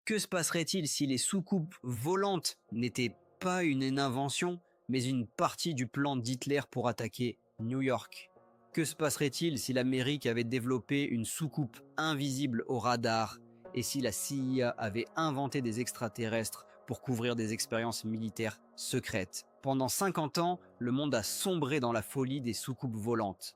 Que se passerait-il si les soucoupes volantes n'étaient pas une invention, mais une partie du plan d'Hitler pour attaquer New York? Que se passerait-il si l'Amérique avait développé une soucoupe invisible au radar et si la CIA avait inventé des extraterrestres pour couvrir des expériences militaires secrètes? Pendant 50 ans, le monde a sombré dans la folie des soucoupes volantes.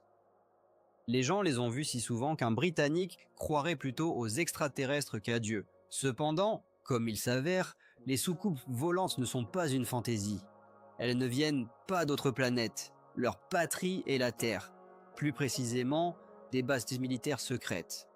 Les gens les ont vues si souvent qu'un Britannique croirait plutôt aux extraterrestres qu'à Dieu. Cependant, comme il s'avère, les soucoupes volantes ne sont pas une fantaisie. Elles ne viennent pas d'autres planètes. Leur patrie est la Terre. Plus précisément, des bases militaires secrètes.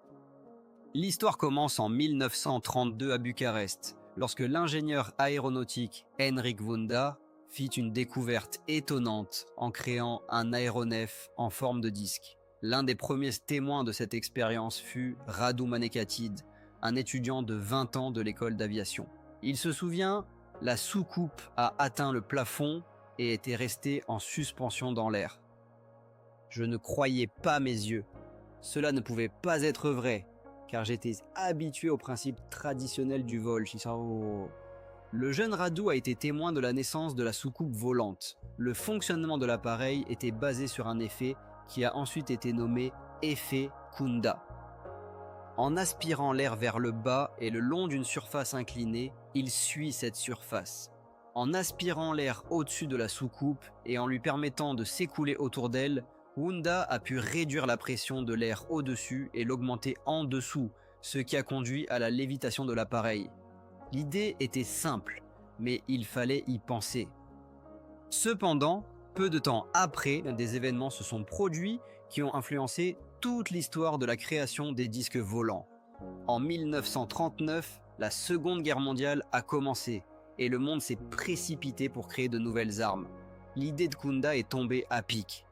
L'histoire commence en 1932 à Bucarest, lorsque l'ingénieur aéronautique Henrik Wunda fit une découverte étonnante en créant un aéronef en forme de disque. L'un des premiers témoins de cette expérience fut Radu Manekatid, un étudiant de 20 ans de l'école d'aviation. Il se souvient, la soucoupe a atteint le plafond et était restée en suspension dans l'air. Je ne croyais pas mes yeux. Cela ne pouvait pas être vrai, car j'étais habitué au principe traditionnel du vol. Le jeune Radu a été témoin de la naissance de la soucoupe volante. Le fonctionnement de l'appareil était basé sur un effet qui a ensuite été nommé effet Kunda. En aspirant l'air vers le bas et le long d'une surface inclinée, il suit cette surface. En aspirant l'air au-dessus de la soucoupe et en lui permettant de s'écouler autour d'elle, Wunda a pu réduire la pression de l'air au-dessus et l'augmenter en dessous, ce qui a conduit à la lévitation de l'appareil. L'idée était simple, mais il fallait y penser. Cependant, peu de temps après, des événements se sont produits qui ont influencé toute l'histoire de la création des disques volants. En 1939, la Seconde Guerre mondiale a commencé et le monde s'est précipité pour créer de nouvelles armes. L'idée de Kunda est tombée à pic.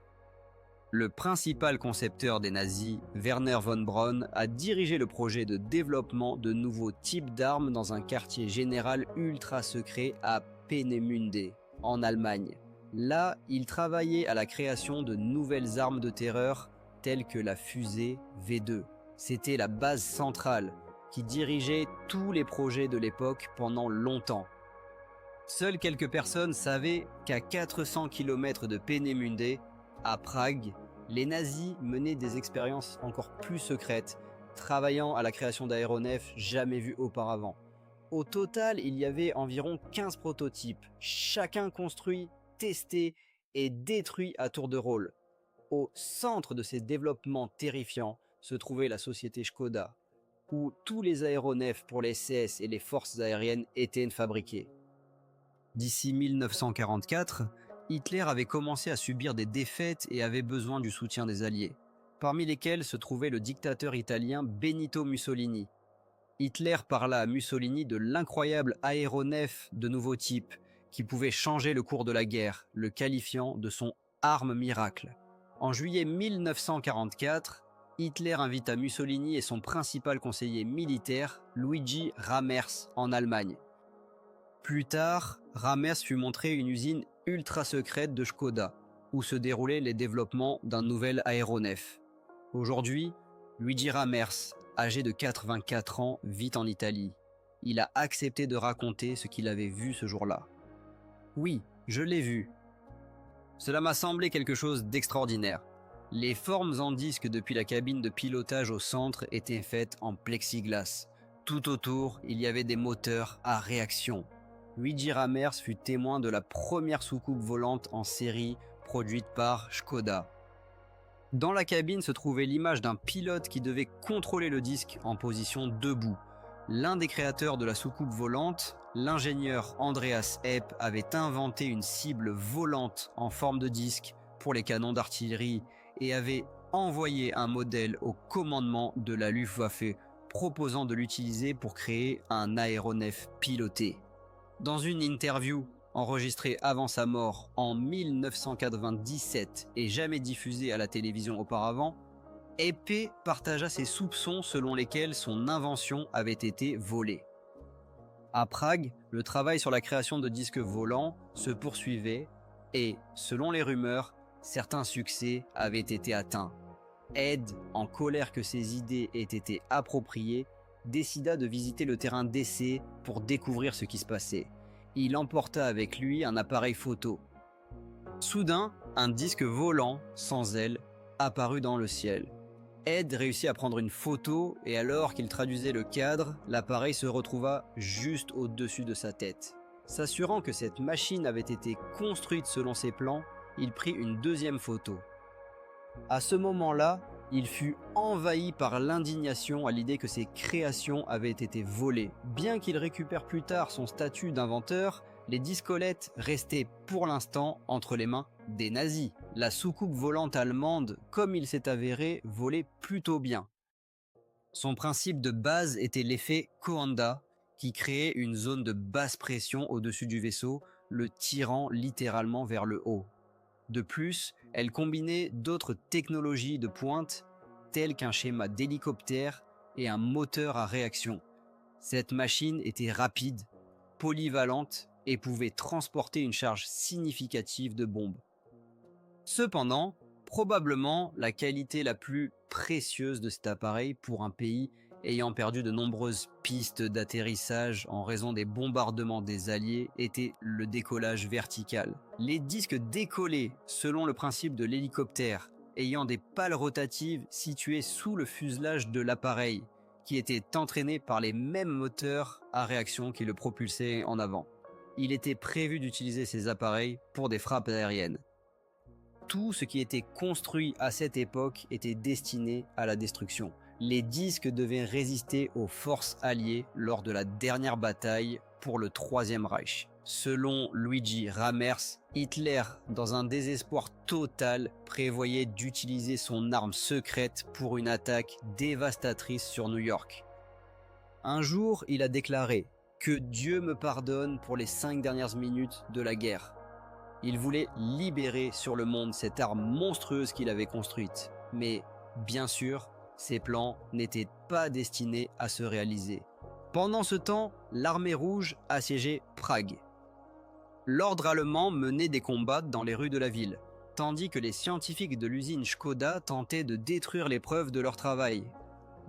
Le principal concepteur des nazis, Werner von Braun, a dirigé le projet de développement de nouveaux types d'armes dans un quartier général ultra secret à Peenemünde, en Allemagne. Là, il travaillait à la création de nouvelles armes de terreur telles que la fusée V2. C'était la base centrale qui dirigeait tous les projets de l'époque pendant longtemps. Seules quelques personnes savaient qu'à 400 km de Peenemünde, à Prague, les nazis menaient des expériences encore plus secrètes, travaillant à la création d'aéronefs jamais vus auparavant. Au total, il y avait environ 15 prototypes, chacun construit, testé et détruit à tour de rôle. Au centre de ces développements terrifiants se trouvait la société Škoda, où tous les aéronefs pour les SS et les forces aériennes étaient fabriqués. D'ici 1944, Hitler avait commencé à subir des défaites et avait besoin du soutien des Alliés, parmi lesquels se trouvait le dictateur italien Benito Mussolini. Hitler parla à Mussolini de l'incroyable aéronef de nouveau type qui pouvait changer le cours de la guerre, le qualifiant de son arme miracle. En juillet 1944, Hitler invita Mussolini et son principal conseiller militaire, Luigi Ramers, en Allemagne. Plus tard, Ramers fut montré une usine ultra secrète de Škoda, où se déroulaient les développements d'un nouvel aéronef. Aujourd'hui, Luigi Ramers, âgé de 84 ans, vit en Italie. Il a accepté de raconter ce qu'il avait vu ce jour-là. Oui, je l'ai vu. Cela m'a semblé quelque chose d'extraordinaire. Les formes en disque depuis la cabine de pilotage au centre étaient faites en plexiglas. Tout autour, il y avait des moteurs à réaction. Luigi Ramers fut témoin de la première soucoupe volante en série produite par Škoda. Dans la cabine se trouvait l'image d'un pilote qui devait contrôler le disque en position debout. L'un des créateurs de la soucoupe volante, l'ingénieur Andreas Epp, avait inventé une cible volante en forme de disque pour les canons d'artillerie et avait envoyé un modèle au commandement de la Luftwaffe proposant de l'utiliser pour créer un aéronef piloté. Dans une interview enregistrée avant sa mort en 1997 et jamais diffusée à la télévision auparavant, Epp partagea ses soupçons selon lesquels son invention avait été volée. À Prague, le travail sur la création de disques volants se poursuivait et, selon les rumeurs, certains succès avaient été atteints. Ed, en colère que ses idées aient été appropriées, décida de visiter le terrain d'essai pour découvrir ce qui se passait. Il emporta avec lui un appareil photo. Soudain, un disque volant, sans aile, apparut dans le ciel. Ed réussit à prendre une photo et alors qu'il traduisait le cadre, l'appareil se retrouva juste au-dessus de sa tête. S'assurant que cette machine avait été construite selon ses plans, il prit une deuxième photo. À ce moment-là, il fut envahi par l'indignation à l'idée que ses créations avaient été volées. Bien qu'il récupère plus tard son statut d'inventeur, les discolettes restaient pour l'instant entre les mains des nazis. La soucoupe volante allemande, comme il s'est avéré, volait plutôt bien. Son principe de base était l'effet Coanda, qui créait une zone de basse pression au-dessus du vaisseau, le tirant littéralement vers le haut. De plus, elle combinait d'autres technologies de pointe, telles qu'un schéma d'hélicoptère et un moteur à réaction. Cette machine était rapide, polyvalente et pouvait transporter une charge significative de bombes. Cependant, probablement la qualité la plus précieuse de cet appareil pour un pays ayant perdu de nombreuses pistes d'atterrissage en raison des bombardements des Alliés était le décollage vertical. Les disques décollaient selon le principe de l'hélicoptère, ayant des pales rotatives situées sous le fuselage de l'appareil, qui était entraîné par les mêmes moteurs à réaction qui le propulsaient en avant. Il était prévu d'utiliser ces appareils pour des frappes aériennes. Tout ce qui était construit à cette époque était destiné à la destruction. Les disques devaient résister aux forces alliées lors de la dernière bataille pour le Troisième Reich. Selon Luigi Ramers, Hitler, dans un désespoir total, prévoyait d'utiliser son arme secrète pour une attaque dévastatrice sur New York. Un jour, il a déclaré « Que Dieu me pardonne pour les 5 dernières minutes de la guerre ». Il voulait libérer sur le monde cette arme monstrueuse qu'il avait construite. Mais, bien sûr, ces plans n'étaient pas destinés à se réaliser. Pendant ce temps, l'armée rouge assiégeait Prague. L'ordre allemand menait des combats dans les rues de la ville, tandis que les scientifiques de l'usine Škoda tentaient de détruire les preuves de leur travail.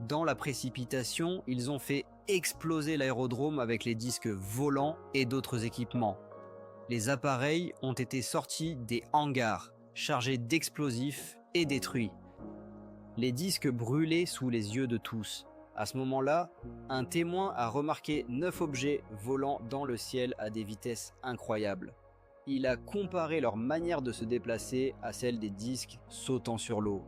Dans la précipitation, ils ont fait exploser l'aérodrome avec les disques volants et d'autres équipements. Les appareils ont été sortis des hangars, chargés d'explosifs et détruits. Les disques brûlaient sous les yeux de tous. À ce moment-là, un témoin a remarqué 9 objets volant dans le ciel à des vitesses incroyables. Il a comparé leur manière de se déplacer à celle des disques sautant sur l'eau.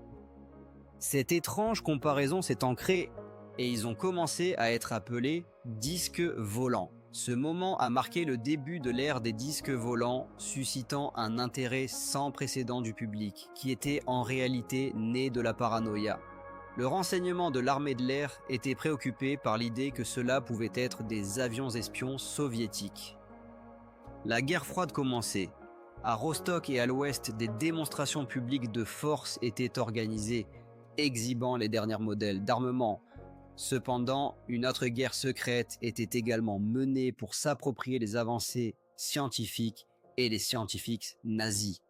Cette étrange comparaison s'est ancrée et ils ont commencé à être appelés disques volants. Ce moment a marqué le début de l'ère des disques volants, suscitant un intérêt sans précédent du public, qui était en réalité né de la paranoïa. Le renseignement de l'armée de l'air était préoccupé par l'idée que cela pouvait être des avions espions soviétiques. La guerre froide commençait. À Rostock et à l'ouest, des démonstrations publiques de force étaient organisées, exhibant les derniers modèles d'armement. Cependant, une autre guerre secrète était également menée pour s'approprier les avancées scientifiques et les scientifiques nazis.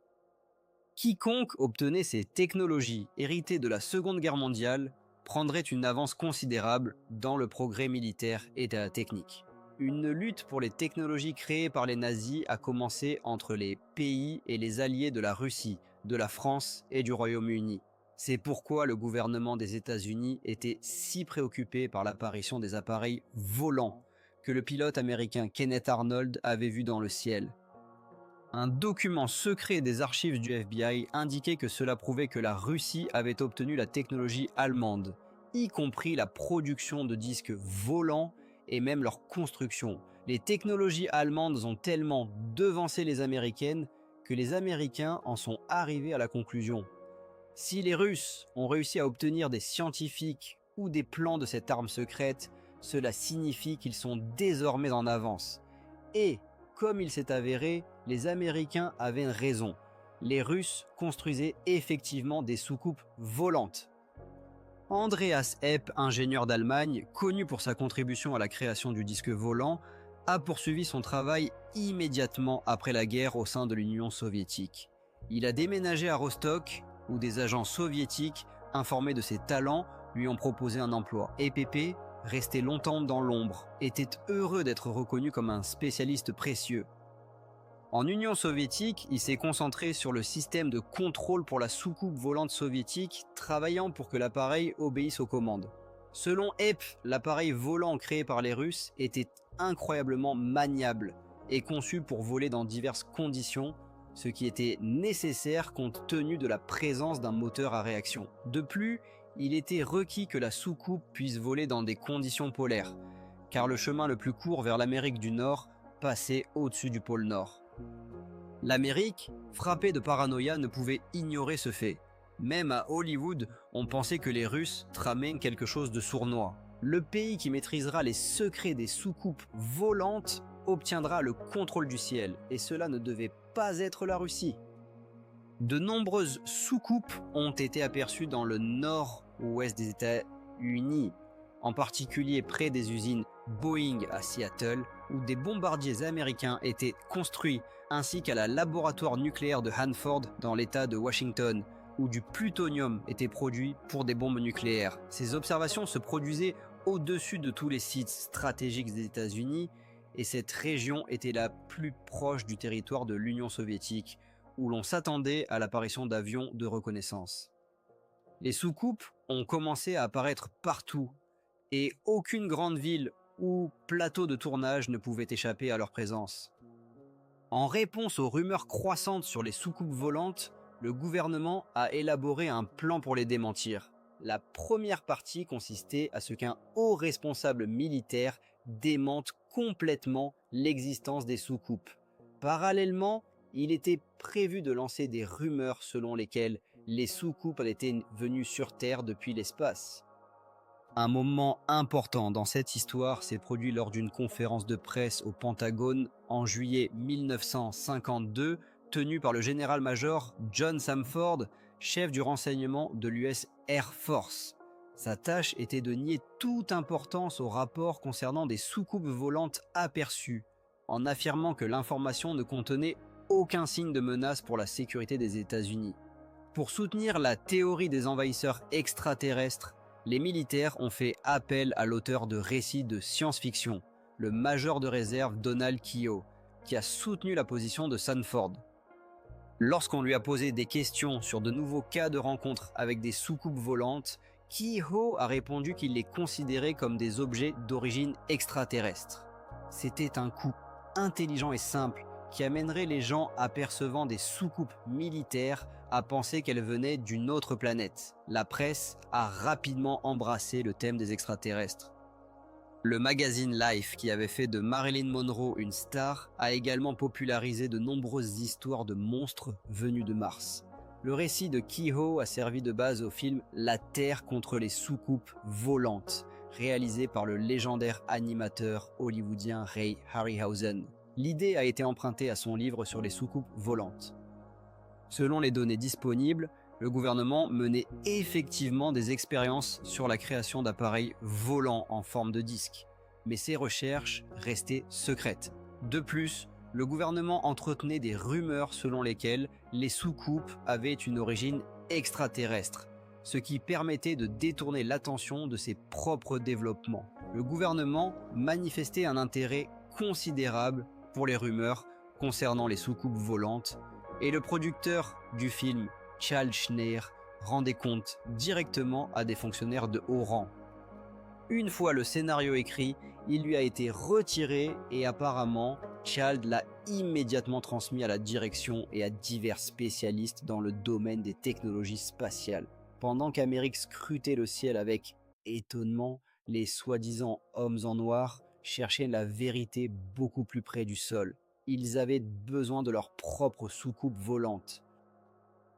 Quiconque obtenait ces technologies héritées de la Seconde Guerre mondiale prendrait une avance considérable dans le progrès militaire et de la technique. Une lutte pour les technologies créées par les nazis a commencé entre les pays et les alliés de la Russie, de la France et du Royaume-Uni. C'est pourquoi le gouvernement des États-Unis était si préoccupé par l'apparition des appareils volants que le pilote américain Kenneth Arnold avait vu dans le ciel. Un document secret des archives du FBI indiquait que cela prouvait que la Russie avait obtenu la technologie allemande, y compris la production de disques volants et même leur construction. Les technologies allemandes ont tellement devancé les américaines que les Américains en sont arrivés à la conclusion. Si les Russes ont réussi à obtenir des scientifiques ou des plans de cette arme secrète, cela signifie qu'ils sont désormais en avance. Et, comme il s'est avéré, les Américains avaient raison. Les Russes construisaient effectivement des soucoupes volantes. Andreas Hepp, ingénieur d'Allemagne, connu pour sa contribution à la création du disque volant, a poursuivi son travail immédiatement après la guerre au sein de l'Union soviétique. Il a déménagé à Rostock, où des agents soviétiques, informés de ses talents, lui ont proposé un emploi. EPP, resté longtemps dans l'ombre, était heureux d'être reconnu comme un spécialiste précieux. En Union soviétique, il s'est concentré sur le système de contrôle pour la soucoupe volante soviétique, travaillant pour que l'appareil obéisse aux commandes. Selon Epp, l'appareil volant créé par les Russes était incroyablement maniable et conçu pour voler dans diverses conditions, ce qui était nécessaire compte tenu de la présence d'un moteur à réaction. De plus, il était requis que la soucoupe puisse voler dans des conditions polaires, car le chemin le plus court vers l'Amérique du Nord passait au-dessus du pôle Nord. L'Amérique, frappée de paranoïa, ne pouvait ignorer ce fait. Même à Hollywood, on pensait que les Russes tramaient quelque chose de sournois. Le pays qui maîtrisera les secrets des soucoupes volantes obtiendra le contrôle du ciel, et cela ne devait pas être la Russie. De nombreuses soucoupes ont été aperçues dans le nord-ouest des États-Unis, en particulier près des usines Boeing à Seattle, où des bombardiers américains étaient construits, ainsi qu'à la laboratoire nucléaire de Hanford dans l'État de Washington, où du plutonium était produit pour des bombes nucléaires. Ces observations se produisaient au-dessus de tous les sites stratégiques des États-Unis, et cette région était la plus proche du territoire de l'Union soviétique, où l'on s'attendait à l'apparition d'avions de reconnaissance. Les soucoupes ont commencé à apparaître partout, et aucune grande ville ou plateau de tournage ne pouvait échapper à leur présence. En réponse aux rumeurs croissantes sur les soucoupes volantes, le gouvernement a élaboré un plan pour les démentir. La première partie consistait à ce qu'un haut responsable militaire démente complètement l'existence des soucoupes. Parallèlement, il était prévu de lancer des rumeurs selon lesquelles les soucoupes étaient venues sur Terre depuis l'espace. Un moment important dans cette histoire s'est produit lors d'une conférence de presse au Pentagone en juillet 1952, tenue par le général-major John Samford, chef du renseignement de l'US Air Force. Sa tâche était de nier toute importance au rapport concernant des soucoupes volantes aperçues, en affirmant que l'information ne contenait aucun signe de menace pour la sécurité des États-Unis. Pour soutenir la théorie des envahisseurs extraterrestres, les militaires ont fait appel à l'auteur de récits de science-fiction, le major de réserve Donald Kehoe, qui a soutenu la position de Sanford. Lorsqu'on lui a posé des questions sur de nouveaux cas de rencontres avec des soucoupes volantes, Kehoe a répondu qu'il les considérait comme des objets d'origine extraterrestre. C'était un coup intelligent et simple qui amènerait les gens apercevant des soucoupes militaires à penser qu'elles venaient d'une autre planète. La presse a rapidement embrassé le thème des extraterrestres. Le magazine Life, qui avait fait de Marilyn Monroe une star, a également popularisé de nombreuses histoires de monstres venus de Mars. Le récit de Kehoe a servi de base au film La Terre contre les soucoupes volantes, réalisé par le légendaire animateur hollywoodien Ray Harryhausen. L'idée a été empruntée à son livre sur les soucoupes volantes. Selon les données disponibles, le gouvernement menait effectivement des expériences sur la création d'appareils volants en forme de disque, mais ces recherches restaient secrètes. De plus, le gouvernement entretenait des rumeurs selon lesquelles les soucoupes avaient une origine extraterrestre, ce qui permettait de détourner l'attention de ses propres développements. Le gouvernement manifestait un intérêt considérable pour les rumeurs concernant les soucoupes volantes, et le producteur du film, Charles Schneer, rendait compte directement à des fonctionnaires de haut rang. Une fois le scénario écrit, il lui a été retiré et apparemment, Charles l'a immédiatement transmis à la direction et à divers spécialistes dans le domaine des technologies spatiales. Pendant qu'Amérique scrutait le ciel avec étonnement, les soi-disant hommes en noir cherchaient la vérité beaucoup plus près du sol. Ils avaient besoin de leur propre soucoupe volante.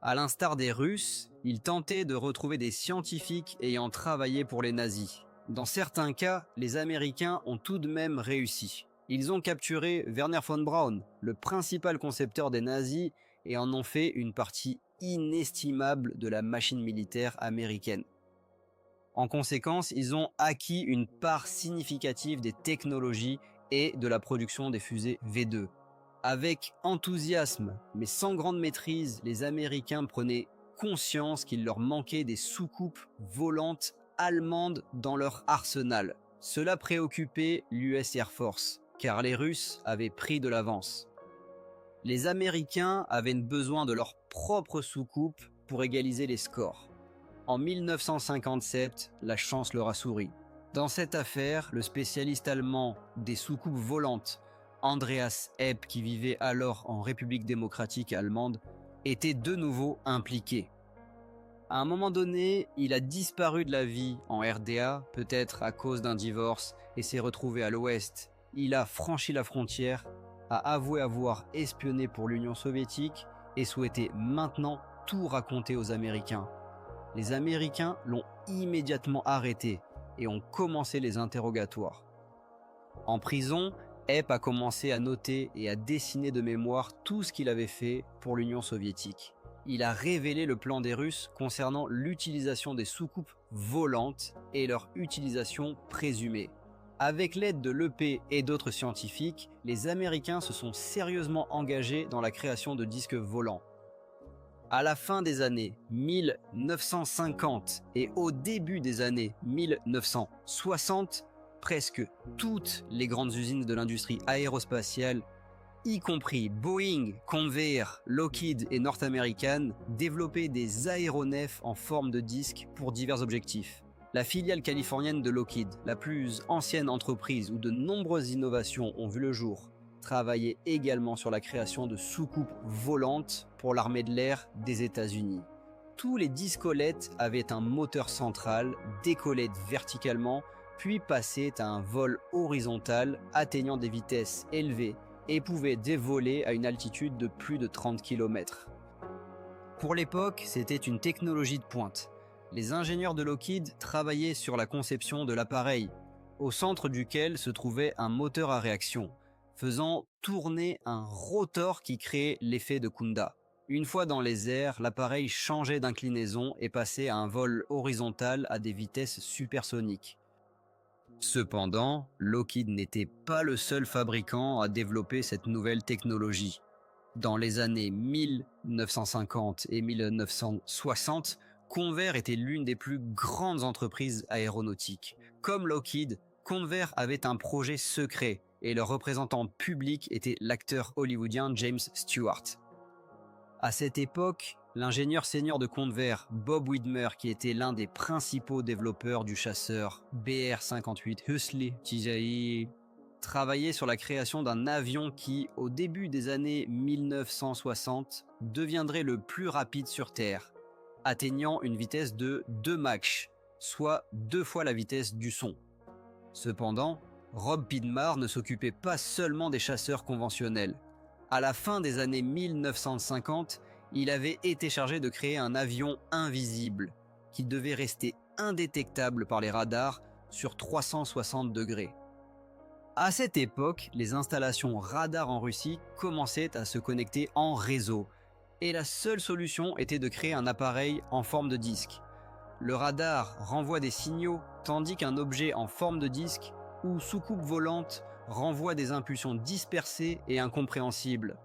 À l'instar des Russes, ils tentaient de retrouver des scientifiques ayant travaillé pour les nazis. Dans certains cas, les Américains ont tout de même réussi. Ils ont capturé Werner von Braun, le principal concepteur des nazis, et en ont fait une partie inestimable de la machine militaire américaine. En conséquence, ils ont acquis une part significative des technologies et de la production des fusées V2. Avec enthousiasme, mais sans grande maîtrise, les Américains prenaient conscience qu'il leur manquait des soucoupes volantes allemandes dans leur arsenal. Cela préoccupait l'US Air Force, car les Russes avaient pris de l'avance. Les Américains avaient besoin de leur propre soucoupe pour égaliser les scores. En 1957, la chance leur a souri. Dans cette affaire, le spécialiste allemand des soucoupes volantes, Andreas Epp, qui vivait alors en République démocratique allemande, était de nouveau impliqué. À un moment donné, il a disparu de la vie en RDA, peut-être à cause d'un divorce, et s'est retrouvé à l'ouest. Il a franchi la frontière, a avoué avoir espionné pour l'Union soviétique et souhaitait maintenant tout raconter aux Américains. Les Américains l'ont immédiatement arrêté et ont commencé les interrogatoires. En prison, Epp a commencé à noter et à dessiner de mémoire tout ce qu'il avait fait pour l'Union soviétique. Il a révélé le plan des Russes concernant l'utilisation des soucoupes volantes et leur utilisation présumée. Avec l'aide de l'EP et d'autres scientifiques, les Américains se sont sérieusement engagés dans la création de disques volants. À la fin des années 1950 et au début des années 1960, presque toutes les grandes usines de l'industrie aérospatiale, y compris Boeing, Convair, Lockheed et North American, développaient des aéronefs en forme de disque pour divers objectifs. La filiale californienne de Lockheed, la plus ancienne entreprise où de nombreuses innovations ont vu le jour, travaillait également sur la création de soucoupes volantes pour l'armée de l'air des États-Unis. Tous les discolettes avaient un moteur central, décollaient verticalement, puis passaient à un vol horizontal atteignant des vitesses élevées et pouvaient dévoler à une altitude de plus de 30 km. Pour l'époque, c'était une technologie de pointe. Les ingénieurs de Lockheed travaillaient sur la conception de l'appareil, au centre duquel se trouvait un moteur à réaction, faisant tourner un rotor qui créait l'effet de Kunda. Une fois dans les airs, l'appareil changeait d'inclinaison et passait à un vol horizontal à des vitesses supersoniques. Cependant, Lockheed n'était pas le seul fabricant à développer cette nouvelle technologie. Dans les années 1950 et 1960, Convair était l'une des plus grandes entreprises aéronautiques. Comme Lockheed, Convair avait un projet secret et leur représentant public était l'acteur hollywoodien James Stewart. À cette époque, l'ingénieur senior de Convair, Bob Widmer, qui était l'un des principaux développeurs du chasseur BR-58 Husly TJI, travaillait sur la création d'un avion qui, au début des années 1960, deviendrait le plus rapide sur Terre, atteignant une vitesse de 2 Mach, soit 2 fois la vitesse du son. Cependant, Rob Pidmar ne s'occupait pas seulement des chasseurs conventionnels. À la fin des années 1950, il avait été chargé de créer un avion invisible qui devait rester indétectable par les radars sur 360 degrés. À cette époque, les installations radars en Russie commençaient à se connecter en réseau et la seule solution était de créer un appareil en forme de disque. Le radar renvoie des signaux tandis qu'un objet en forme de disque ou soucoupe volante renvoie des impulsions dispersées et incompréhensibles.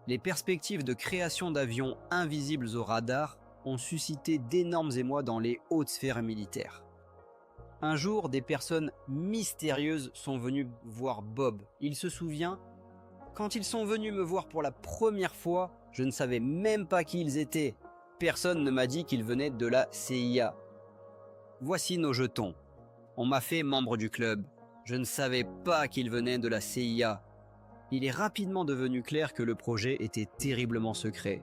Les perspectives de création d'avions invisibles au radar ont suscité d'énormes émois dans les hautes sphères militaires. Un jour, des personnes mystérieuses sont venues voir Bob. Il se souvient, quand ils sont venus me voir pour la première fois, je ne savais même pas qui ils étaient. Personne ne m'a dit qu'ils venaient de la CIA. Voici nos jetons. On m'a fait membre du club. Je ne savais pas qu'ils venaient de la CIA. Il est rapidement devenu clair que le projet était terriblement secret.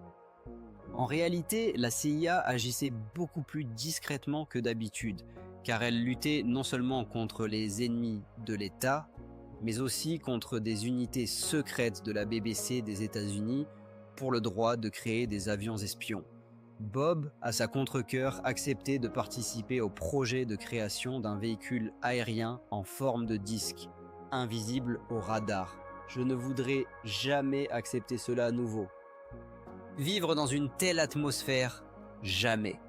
En réalité, la CIA agissait beaucoup plus discrètement que d'habitude, car elle luttait non seulement contre les ennemis de l'État, mais aussi contre des unités secrètes de la BBC des États-Unis pour le droit de créer des avions espions. Bob, à sa contre-cœur, acceptait de participer au projet de création d'un véhicule aérien en forme de disque, invisible au radar. Je ne voudrais jamais accepter cela à nouveau. Vivre dans une telle atmosphère, jamais.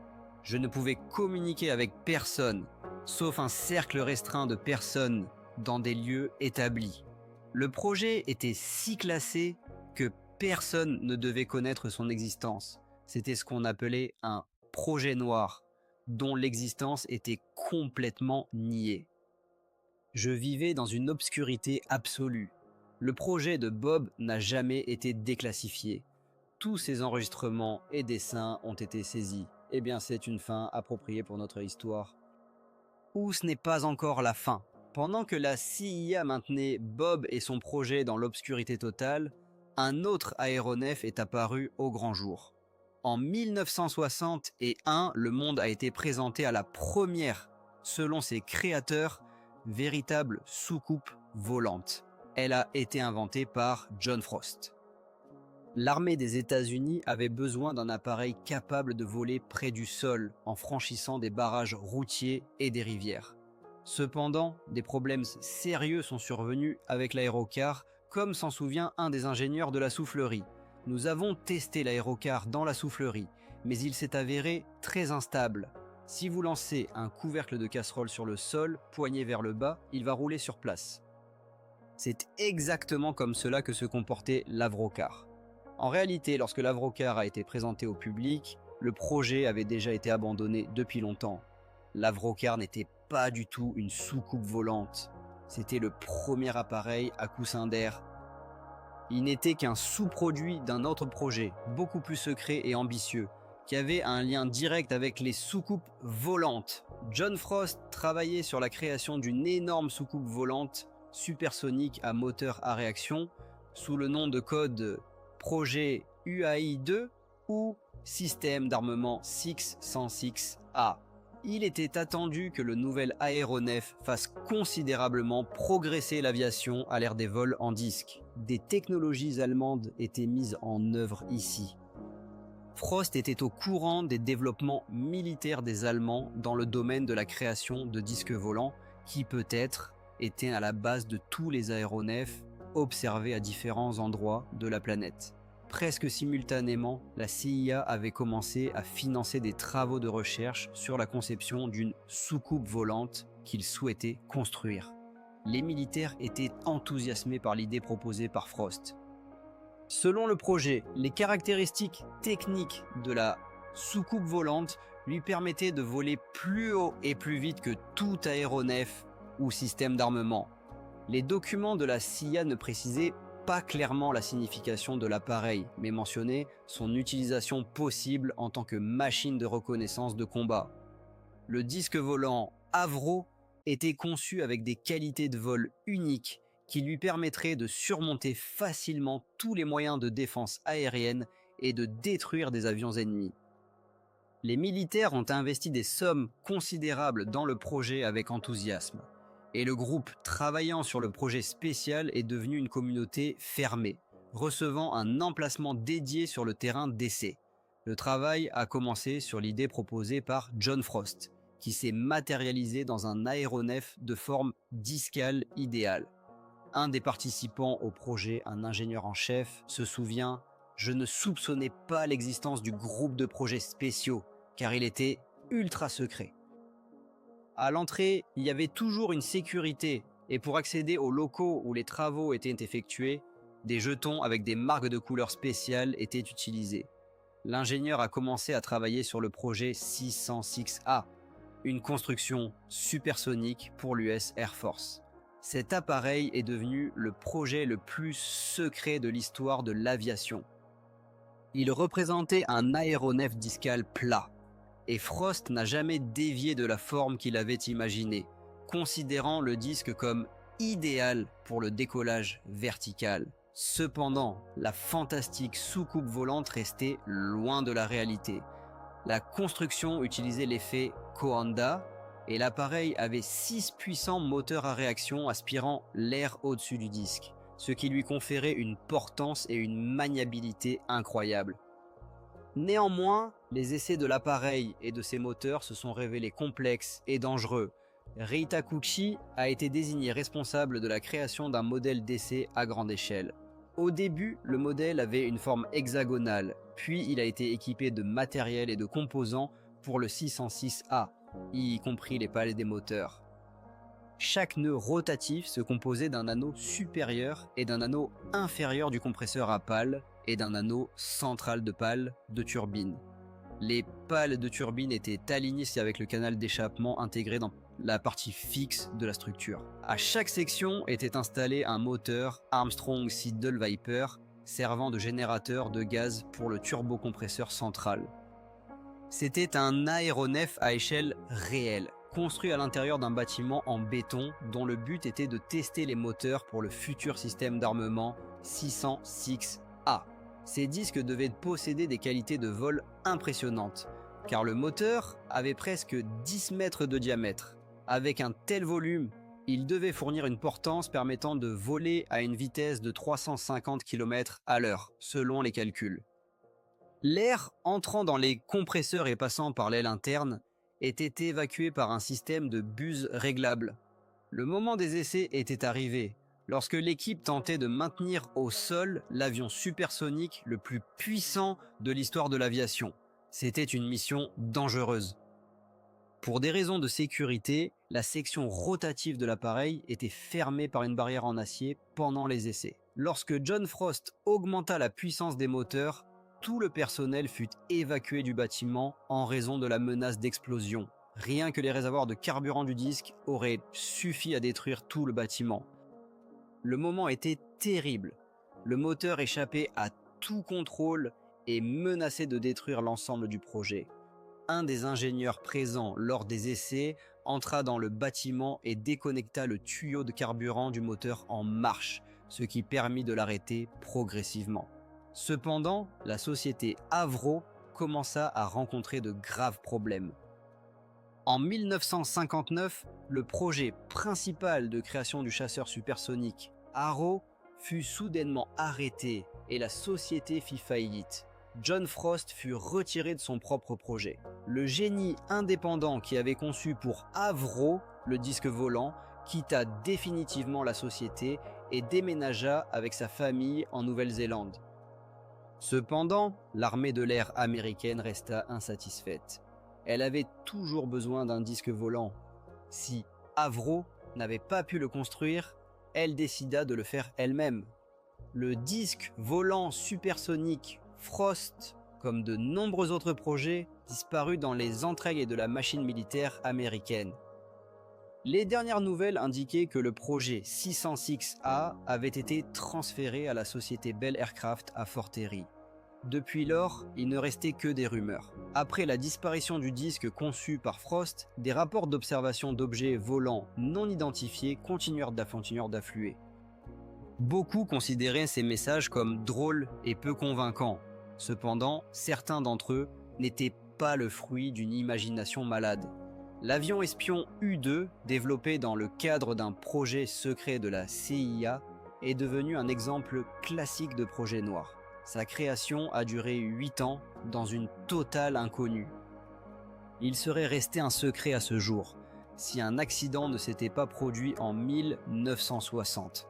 Je ne pouvais communiquer avec personne, sauf un cercle restreint de personnes dans des lieux établis. Le projet était si classé que personne ne devait connaître son existence. C'était ce qu'on appelait un projet noir, dont l'existence était complètement niée. Je vivais dans une obscurité absolue. Le projet de Bob n'a jamais été déclassifié. Tous ses enregistrements et dessins ont été saisis. Eh bien, c'est une fin appropriée pour notre histoire. Ou ce n'est pas encore la fin. Pendant que la CIA maintenait Bob et son projet dans l'obscurité totale, un autre aéronef est apparu au grand jour. En 1961, le monde a été présenté à la première, selon ses créateurs, véritable soucoupe volante. Elle a été inventée par John Frost. L'armée des États-Unis avait besoin d'un appareil capable de voler près du sol en franchissant des barrages routiers et des rivières. Cependant, des problèmes sérieux sont survenus avec l'aérocar, comme s'en souvient un des ingénieurs de la soufflerie. Nous avons testé l'aérocar dans la soufflerie, mais il s'est avéré très instable. Si vous lancez un couvercle de casserole sur le sol, poigné vers le bas, il va rouler sur place. C'est exactement comme cela que se comportait l'Avrocar. En réalité, lorsque l'Avrocar a été présenté au public, le projet avait déjà été abandonné depuis longtemps. L'Avrocar n'était pas du tout une soucoupe volante. C'était le premier appareil à coussin d'air. Il n'était qu'un sous-produit d'un autre projet, beaucoup plus secret et ambitieux, qui avait un lien direct avec les soucoupes volantes. John Frost travaillait sur la création d'une énorme soucoupe volante supersonique à moteur à réaction sous le nom de code projet UAI-2 ou système d'armement 606A. Il était attendu que le nouvel aéronef fasse considérablement progresser l'aviation à l'ère des vols en disque. Des technologies allemandes étaient mises en œuvre ici. Frost était au courant des développements militaires des Allemands dans le domaine de la création de disques volants qui peut-être étaient à la base de tous les aéronefs observés à différents endroits de la planète. Presque simultanément, la CIA avait commencé à financer des travaux de recherche sur la conception d'une soucoupe volante qu'ils souhaitaient construire. Les militaires étaient enthousiasmés par l'idée proposée par Frost. Selon le projet, les caractéristiques techniques de la soucoupe volante lui permettaient de voler plus haut et plus vite que tout aéronef ou système d'armement. Les documents de la CIA ne précisaient pas clairement la signification de l'appareil, mais mentionnaient son utilisation possible en tant que machine de reconnaissance de combat. Le disque volant Avro était conçu avec des qualités de vol uniques qui lui permettraient de surmonter facilement tous les moyens de défense aérienne et de détruire des avions ennemis. Les militaires ont investi des sommes considérables dans le projet avec enthousiasme, et le groupe travaillant sur le projet spécial est devenu une communauté fermée, recevant un emplacement dédié sur le terrain d'essai. Le travail a commencé sur l'idée proposée par John Frost, qui s'est matérialisé dans un aéronef de forme discale idéale. Un des participants au projet, un ingénieur en chef, se souvient « Je ne soupçonnais pas l'existence du groupe de projets spéciaux, car il était ultra secret. » À l'entrée, il y avait toujours une sécurité, et pour accéder aux locaux où les travaux étaient effectués, des jetons avec des marques de couleurs spéciales étaient utilisés. L'ingénieur a commencé à travailler sur le projet 606A, une construction supersonique pour l'US Air Force. Cet appareil est devenu le projet le plus secret de l'histoire de l'aviation. Il représentait un aéronef discal plat, et Frost n'a jamais dévié de la forme qu'il avait imaginée, considérant le disque comme idéal pour le décollage vertical. Cependant, la fantastique soucoupe volante restait loin de la réalité. La construction utilisait l'effet Coanda, et l'appareil avait 6 puissants moteurs à réaction aspirant l'air au-dessus du disque, ce qui lui conférait une portance et une maniabilité incroyables. Néanmoins, les essais de l'appareil et de ses moteurs se sont révélés complexes et dangereux. Rei Takeuchi a été désigné responsable de la création d'un modèle d'essai à grande échelle. Au début, le modèle avait une forme hexagonale, puis il a été équipé de matériel et de composants pour le 606A, y compris les pales des moteurs. Chaque nœud rotatif se composait d'un anneau supérieur et d'un anneau inférieur du compresseur à pales et d'un anneau central de pales de turbine. Les pales de turbine étaient alignées avec le canal d'échappement intégré dans la partie fixe de la structure. À chaque section était installé un moteur Armstrong Sea Viper servant de générateur de gaz pour le turbocompresseur central. C'était un aéronef à échelle réelle, construit à l'intérieur d'un bâtiment en béton dont le but était de tester les moteurs pour le futur système d'armement 606A. Ces disques devaient posséder des qualités de vol impressionnantes, car le moteur avait presque 10 mètres de diamètre. Avec un tel volume, il devait fournir une portance permettant de voler à une vitesse de 350 km à l'heure, selon les calculs. L'air entrant dans les compresseurs et passant par l'aile interne était évacué par un système de buse réglable. Le moment des essais était arrivé, lorsque l'équipe tentait de maintenir au sol l'avion supersonique le plus puissant de l'histoire de l'aviation. C'était une mission dangereuse. Pour des raisons de sécurité, la section rotative de l'appareil était fermée par une barrière en acier pendant les essais. Lorsque John Frost augmenta la puissance des moteurs, tout le personnel fut évacué du bâtiment en raison de la menace d'explosion. Rien que les réservoirs de carburant du disque auraient suffi à détruire tout le bâtiment. Le moment était terrible. Le moteur échappait à tout contrôle et menaçait de détruire l'ensemble du projet. Un des ingénieurs présents lors des essais entra dans le bâtiment et déconnecta le tuyau de carburant du moteur en marche, ce qui permit de l'arrêter progressivement. Cependant, la société Avro commença à rencontrer de graves problèmes. En 1959, le projet principal de création du chasseur supersonique Arrow fut soudainement arrêté et la société fit faillite. John Frost fut retiré de son propre projet. Le génie indépendant qui avait conçu pour Avro le disque volant quitta définitivement la société et déménagea avec sa famille en Nouvelle-Zélande. Cependant, l'armée de l'air américaine resta insatisfaite. Elle avait toujours besoin d'un disque volant. Si Avro n'avait pas pu le construire, elle décida de le faire elle-même. Le disque volant supersonique Frost, comme de nombreux autres projets, disparut dans les entrailles de la machine militaire américaine. Les dernières nouvelles indiquaient que le projet 606A avait été transféré à la société Bell Aircraft à Fort Erie. Depuis lors, il ne restait que des rumeurs. Après la disparition du disque conçu par Frost, des rapports d'observation d'objets volants non identifiés continuèrent d'affluer. Beaucoup considéraient ces messages comme drôles et peu convaincants. Cependant, certains d'entre eux n'étaient pas le fruit d'une imagination malade. L'avion espion U-2, développé dans le cadre d'un projet secret de la CIA, est devenu un exemple classique de projet noir. Sa création a duré 8 ans dans une totale inconnue. Il serait resté un secret à ce jour, si un accident ne s'était pas produit en 1960.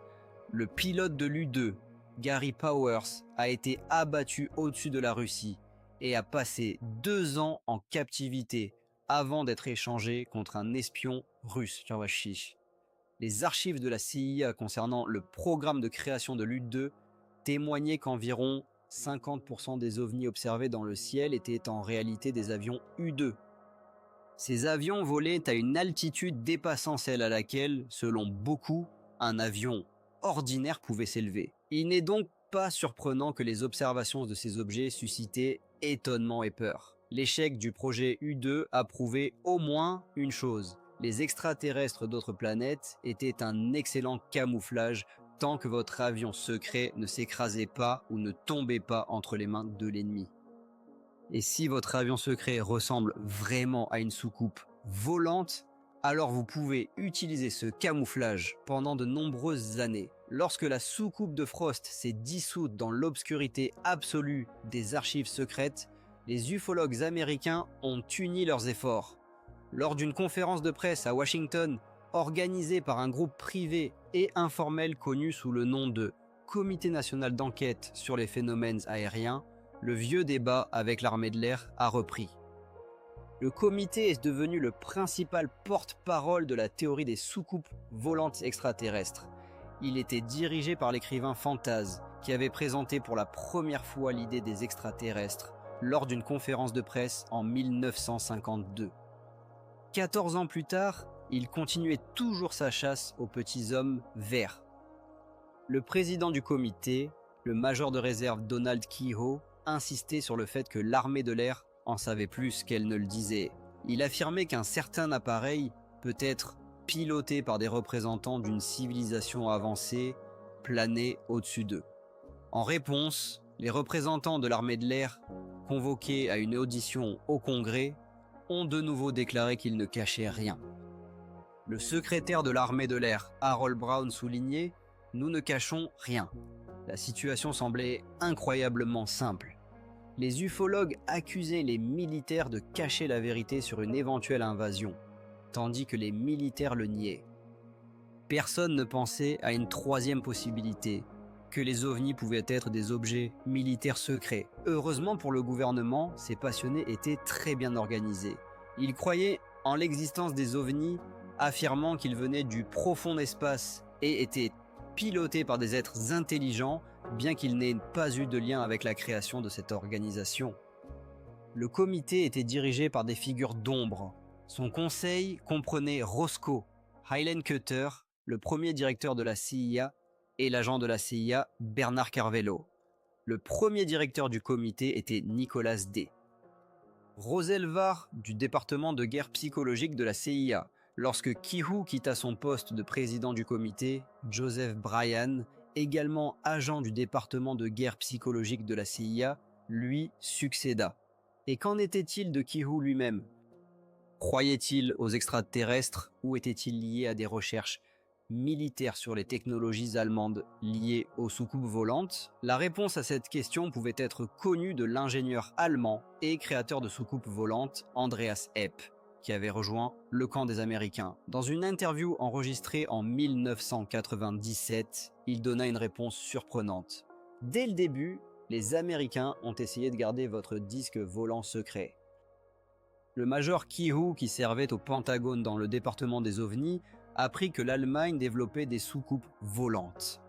Le pilote de l'U-2, Gary Powers, a été abattu au-dessus de la Russie et a passé 2 ans en captivité avant d'être échangé contre un espion russe. Les archives de la CIA concernant le programme de création de l'U-2 témoignaient qu'environ 50% des ovnis observés dans le ciel étaient en réalité des avions U-2. Ces avions volaient à une altitude dépassant celle à laquelle, selon beaucoup, un avion ordinaire pouvait s'élever. Il n'est donc pas surprenant que les observations de ces objets suscitaient étonnement et peur. L'échec du projet U-2 a prouvé au moins une chose. Les extraterrestres d'autres planètes étaient un excellent camouflage tant que votre avion secret ne s'écrasait pas ou ne tombait pas entre les mains de l'ennemi. Et si votre avion secret ressemble vraiment à une soucoupe volante, alors vous pouvez utiliser ce camouflage pendant de nombreuses années. Lorsque la soucoupe de Frost s'est dissoute dans l'obscurité absolue des archives secrètes, les ufologues américains ont uni leurs efforts. Lors d'une conférence de presse à Washington, organisée par un groupe privé et informel connu sous le nom de Comité national d'enquête sur les phénomènes aériens, le vieux débat avec l'armée de l'air a repris. Le comité est devenu le principal porte-parole de la théorie des soucoupes volantes extraterrestres. Il était dirigé par l'écrivain Fantaz, qui avait présenté pour la première fois l'idée des extraterrestres lors d'une conférence de presse en 1952. 14 ans plus tard, il continuait toujours sa chasse aux petits hommes verts. Le président du comité, le major de réserve Donald Keyhoe, insistait sur le fait que l'armée de l'air en savait plus qu'elle ne le disait. Il affirmait qu'un certain appareil peut être piloté par des représentants d'une civilisation avancée, planer au-dessus d'eux. En réponse, les représentants de l'armée de l'air, convoqués à une audition au Congrès, ont de nouveau déclaré qu'ils ne cachaient rien. Le secrétaire de l'armée de l'air, Harold Brown, soulignait « Nous ne cachons rien ». La situation semblait incroyablement simple. Les ufologues accusaient les militaires de cacher la vérité sur une éventuelle invasion, tandis que les militaires le niaient. Personne ne pensait à une troisième possibilité, que les ovnis pouvaient être des objets militaires secrets. Heureusement pour le gouvernement, ces passionnés étaient très bien organisés. Ils croyaient en l'existence des ovnis, affirmant qu'ils venaient du profond espace et étaient pilotés par des êtres intelligents, bien qu'il n'ait pas eu de lien avec la création de cette organisation. Le comité était dirigé par des figures d'ombre. Son conseil comprenait Roscoe Hillenkoetter, le premier directeur de la CIA, et l'agent de la CIA Bernard Carvello. Le premier directeur du comité était Nicholas D. Roselvar du département de guerre psychologique de la CIA. Lorsque Keyhoe quitta son poste de président du comité, Joseph Bryan, également agent du département de guerre psychologique de la CIA, lui succéda. Et qu'en était-il de Keyhoe lui-même? Croyait-il aux extraterrestres ou était-il lié à des recherches militaires sur les technologies allemandes liées aux soucoupes volantes? La réponse à cette question pouvait être connue de l'ingénieur allemand et créateur de soucoupes volantes Andreas Epp, qui avait rejoint le camp des Américains. Dans une interview enregistrée en 1997, il donna une réponse surprenante. Dès le début, les Américains ont essayé de garder votre disque volant secret. Le major Keyhoe, qui servait au Pentagone dans le département des ovnis, apprit que l'Allemagne développait des soucoupes volantes.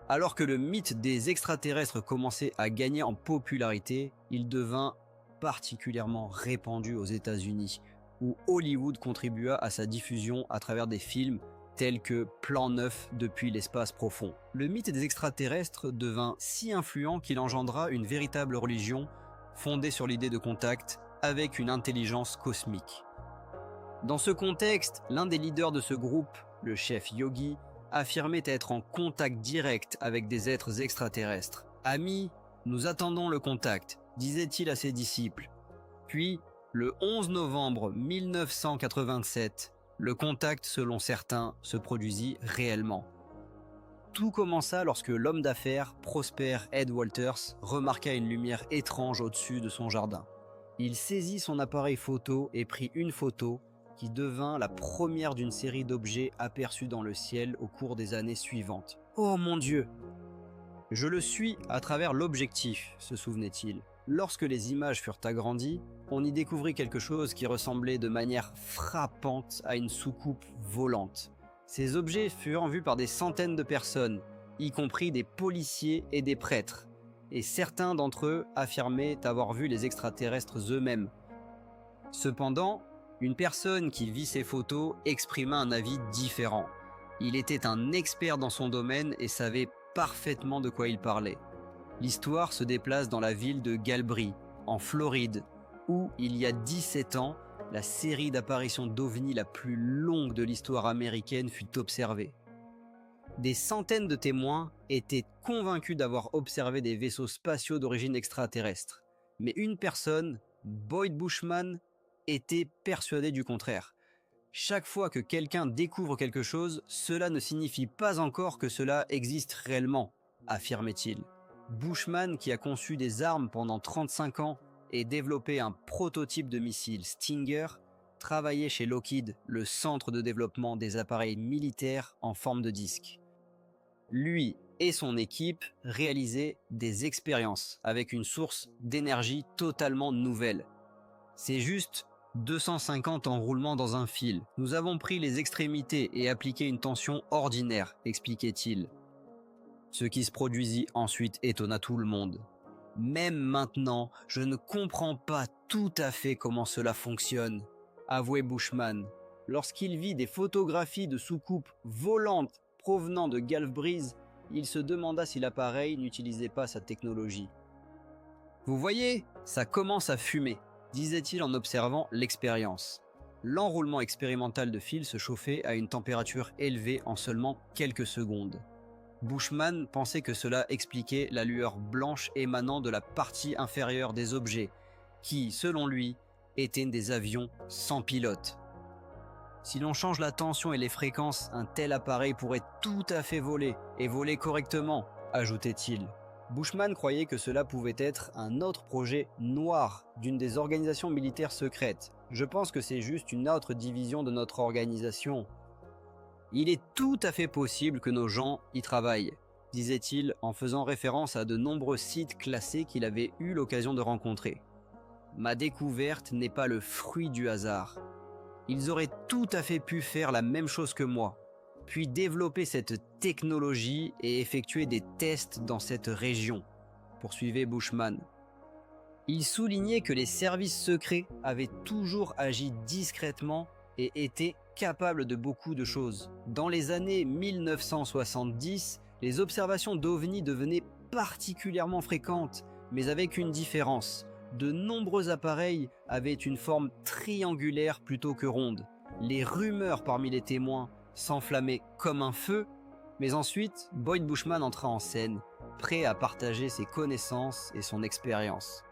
Alors que le mythe des extraterrestres commençait à gagner en popularité, il devint particulièrement répandu aux États-Unis, où Hollywood contribua à sa diffusion à travers des films tels que Plan 9 depuis l'espace profond. Le mythe des extraterrestres devint si influent qu'il engendra une véritable religion fondée sur l'idée de contact avec une intelligence cosmique. Dans ce contexte, l'un des leaders de ce groupe, le chef Yogi, affirmait être en contact direct avec des êtres extraterrestres. « Amis, nous attendons le contact », disait-il à ses disciples. Puis, le 11 novembre 1987, le contact, selon certains, se produisit réellement. Tout commença lorsque l'homme d'affaires, Prosper Ed Walters, remarqua une lumière étrange au-dessus de son jardin. Il saisit son appareil photo et prit une photo qui devint la première d'une série d'objets aperçus dans le ciel au cours des années suivantes. « Oh mon Dieu ! Je le suis à travers l'objectif », se souvenait-il. Lorsque les images furent agrandies, on y découvrit quelque chose qui ressemblait de manière frappante à une soucoupe volante. Ces objets furent vus par des centaines de personnes, y compris des policiers et des prêtres, et certains d'entre eux affirmaient avoir vu les extraterrestres eux-mêmes. Cependant, une personne qui vit ces photos exprima un avis différent. Il était un expert dans son domaine et savait parfaitement de quoi il parlait. L'histoire se déplace dans la ville de Galbraith, en Floride, où, il y a 17 ans, la série d'apparitions d'ovnis la plus longue de l'histoire américaine fut observée. Des centaines de témoins étaient convaincus d'avoir observé des vaisseaux spatiaux d'origine extraterrestre. Mais une personne, Boyd Bushman, était persuadé du contraire. Chaque fois que quelqu'un découvre quelque chose, cela ne signifie pas encore que cela existe réellement, affirmait-il. Bushman, qui a conçu des armes pendant 35 ans et développé un prototype de missile Stinger, travaillait chez Lockheed, le centre de développement des appareils militaires en forme de disque. Lui et son équipe réalisaient des expériences avec une source d'énergie totalement nouvelle. C'est juste 250 enroulements dans un fil. Nous avons pris les extrémités et appliqué une tension ordinaire, expliquait-il. Ce qui se produisit ensuite étonna tout le monde. Même maintenant, je ne comprends pas tout à fait comment cela fonctionne, avouait Bushman. Lorsqu'il vit des photographies de soucoupes volantes provenant de Gulf Breeze, il se demanda si l'appareil n'utilisait pas sa technologie. Vous voyez, ça commence à fumer, disait-il en observant l'expérience. L'enroulement expérimental de fil se chauffait à une température élevée en seulement quelques secondes. Bushman pensait que cela expliquait la lueur blanche émanant de la partie inférieure des objets, qui, selon lui, étaient des avions sans pilote. Si l'on change la tension et les fréquences, un tel appareil pourrait tout à fait voler, et voler correctement, ajoutait-il. Bushman croyait que cela pouvait être un autre projet noir d'une des organisations militaires secrètes. Je pense que c'est juste une autre division de notre organisation. Il est tout à fait possible que nos gens y travaillent, disait-il en faisant référence à de nombreux sites classés qu'il avait eu l'occasion de rencontrer. Ma découverte n'est pas le fruit du hasard. Ils auraient tout à fait pu faire la même chose que moi, puis développer cette technologie et effectuer des tests dans cette région, poursuivait Bushman. Il soulignait que les services secrets avaient toujours agi discrètement et étaient capables de beaucoup de choses. Dans les années 1970, les observations d'OVNI devenaient particulièrement fréquentes, mais avec une différence. De nombreux appareils avaient une forme triangulaire plutôt que ronde. Les rumeurs parmi les témoins s'enflammaient comme un feu, mais ensuite, Boyd Bushman entra en scène, prêt à partager ses connaissances et son expérience.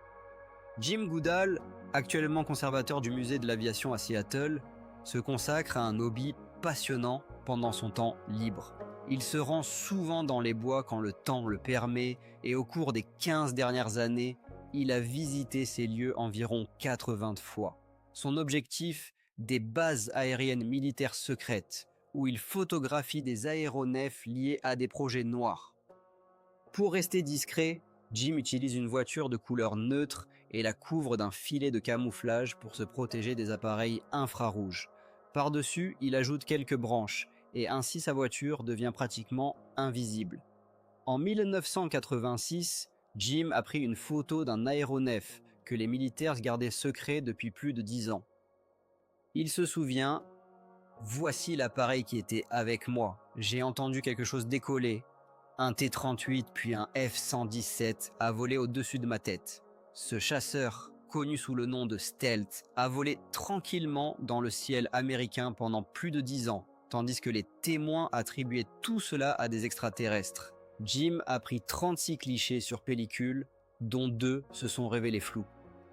Jim Goodall, actuellement conservateur du musée de l'aviation à Seattle, se consacre à un hobby passionnant pendant son temps libre. Il se rend souvent dans les bois quand le temps le permet et au cours des 15 dernières années, il a visité ces lieux environ 80 fois. Son objectif, des bases aériennes militaires secrètes, où il photographie des aéronefs liés à des projets noirs. Pour rester discret, Jim utilise une voiture de couleur neutre et la couvre d'un filet de camouflage pour se protéger des appareils infrarouges. Par-dessus, il ajoute quelques branches et ainsi sa voiture devient pratiquement invisible. En 1986, Jim a pris une photo d'un aéronef que les militaires gardaient secret depuis plus de 10 ans. Il se souvient « Voici l'appareil qui était avec moi. J'ai entendu quelque chose décoller. Un T-38 puis un F-117 a volé au-dessus de ma tête. Ce chasseur, connu sous le nom de Stealth, a volé tranquillement dans le ciel américain pendant plus de 10 ans, tandis que les témoins attribuaient tout cela à des extraterrestres. Jim a pris 36 clichés sur pellicule, dont 2 se sont révélés flous.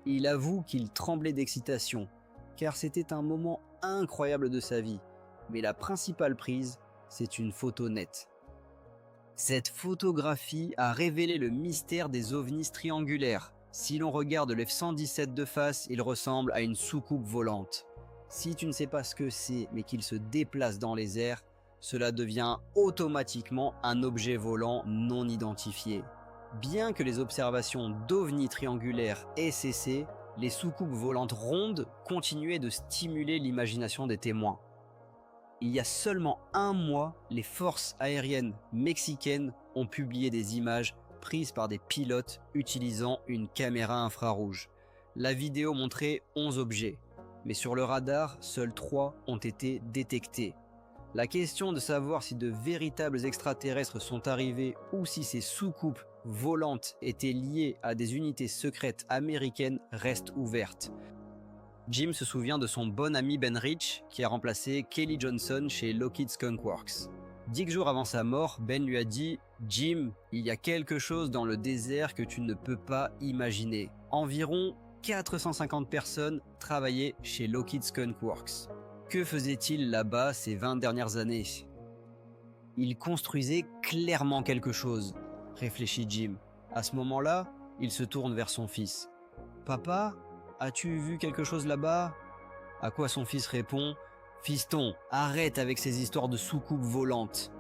Il avoue qu'il tremblait d'excitation, car c'était un moment incroyable de sa vie, mais la principale prise, c'est une photo nette. Cette photographie a révélé le mystère des ovnis triangulaires. Si l'on regarde le F-117 de face, il ressemble à une soucoupe volante. Si tu ne sais pas ce que c'est, mais qu'il se déplace dans les airs, cela devient automatiquement un objet volant non identifié. Bien que les observations d'ovnis triangulaires aient cessé, les soucoupes volantes rondes continuaient de stimuler l'imagination des témoins. Il y a seulement un mois, les forces aériennes mexicaines ont publié des images prises par des pilotes utilisant une caméra infrarouge. La vidéo montrait 11 objets, mais sur le radar, seuls 3 ont été détectés. La question de savoir si de véritables extraterrestres sont arrivés ou si ces soucoupes volantes étaient liées à des unités secrètes américaines reste ouverte. Jim se souvient de son bon ami Ben Rich qui a remplacé Kelly Johnson chez Lockheed Skunk Works. 10 jours avant sa mort, Ben lui a dit « Jim, il y a quelque chose dans le désert que tu ne peux pas imaginer. » Environ 450 personnes travaillaient chez Lockheed Skunk Works. Que faisait-il là-bas ces 20 dernières années? Il construisait clairement quelque chose, réfléchit Jim. À ce moment-là, il se tourne vers son fils. « Papa, as-tu vu quelque chose là-bas ?» À quoi son fils répond « Fiston, arrête avec ces histoires de soucoupes volantes.